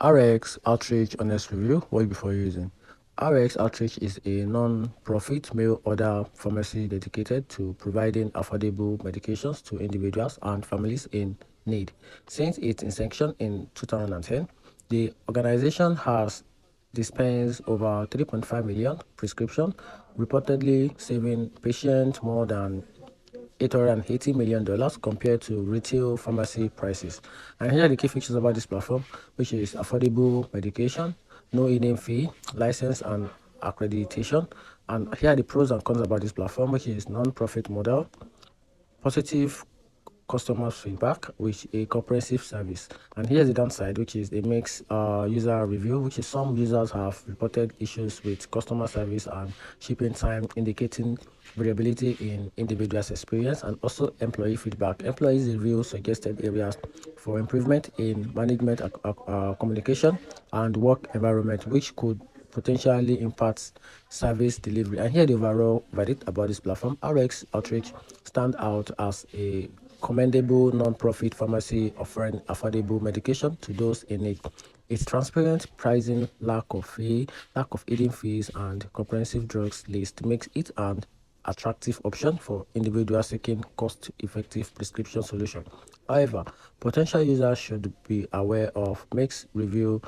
RX Outreach Honest Review. What before using? RX Outreach is a non-profit mail order pharmacy dedicated to providing affordable medications to individuals and families in need. Since its inception in 2010, the organization has dispensed over 3.5 million prescriptions, reportedly saving patients more than $880 million compared to retail pharmacy prices. And here are the key features about this platform, which is affordable medication, no hidden fee, license and accreditation. And here are the pros and cons about this platform, which is non-profit model, positive customer feedback, which a comprehensive service. And here's the downside, which is it makes user review, which is some users have reported issues with customer service and shipping time, indicating variability in individuals' experience, and also employee feedback. Employees review suggested areas for improvement in management communication and work environment, which could potentially impact service delivery. And here the overall verdict about this platform: RX Outreach stand out as a commendable non-profit pharmacy offering affordable medication to those in need. Its transparent pricing, lack of hidden fees, and comprehensive drugs list makes it an attractive option for individuals seeking cost-effective prescription solution. However, potential users should be aware of mixed review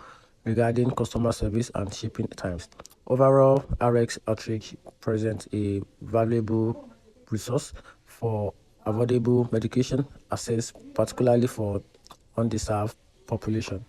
regarding customer service and shipping times. Overall, RX Outreach presents a valuable resource for affordable medication access, particularly for undeserved population.